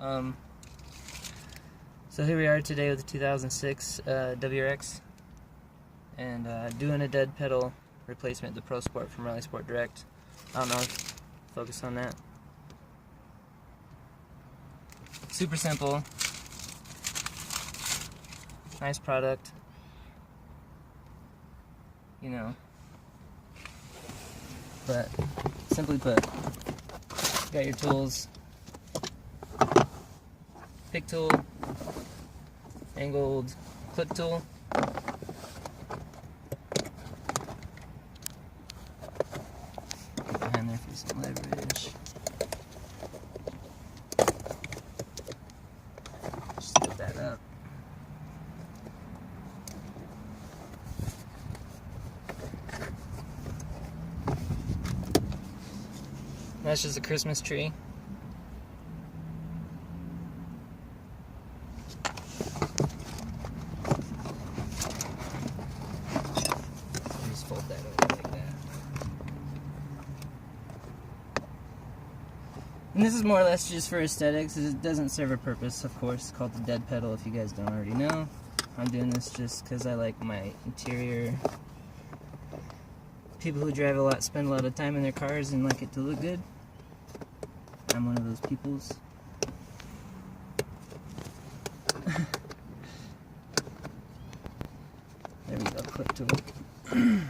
So here we are today with the 2006 WRX, and doing a dead pedal replacement, the Prosport from Rally Sport Direct. I don't know, focus on that. Super simple, nice product, you know, but simply put, you got your tools, pick tool, angled clip tool, behind there for some leverage. Just put that up. That's just a Christmas tree. Just fold that over like that. And this is more or less just for aesthetics. It doesn't serve a purpose, of course. It's called the dead pedal, if you guys don't already know. I'm doing this just because I like my interior. People who drive a lot spend a lot of time in their cars and like it to look good. I'm one of those peoples. There we go, clip tool. And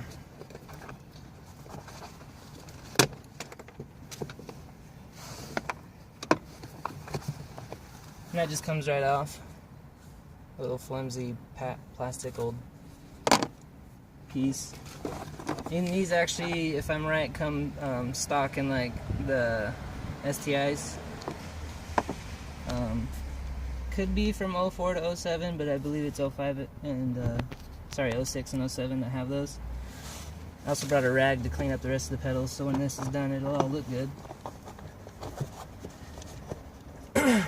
that just comes right off. A little flimsy plastic old piece. And these actually, if I'm right, come stock in like the STIs. Could be from 04 to 07, but I believe it's 05 and sorry, 06 and 07 that have those. I also brought a rag to clean up the rest of the pedals, so when this is done, it'll all look good. Make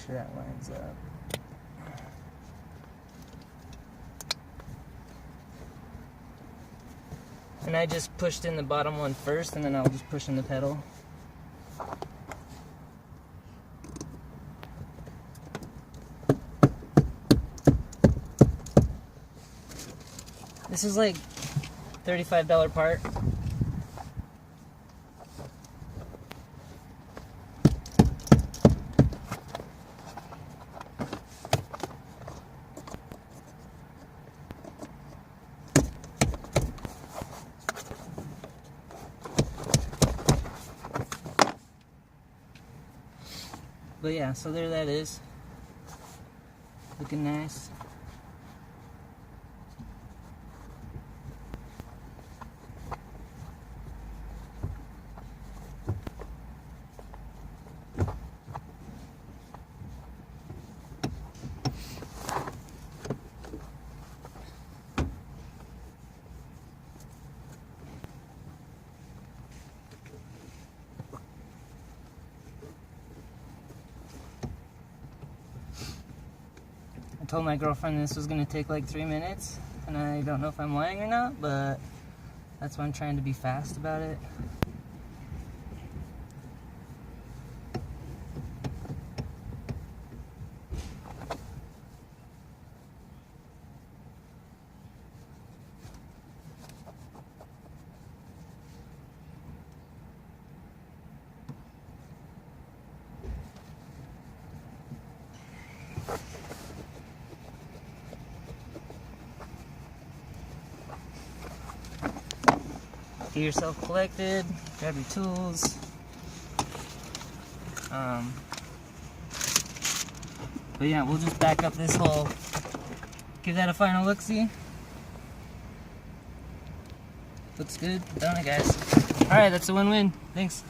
sure that lines up. And I just pushed in the bottom one first, and then I'll just push in the pedal. This is like $35 part. But yeah, so there that is. Looking nice. I told my girlfriend this was going to take like 3 minutes, and I don't know if I'm lying or not, but that's why I'm trying to be fast about it. Get yourself collected, grab your tools. But yeah, we'll just back up this hole, give that a final look-see. Looks good, don't it guys? Alright, that's a win-win. Thanks.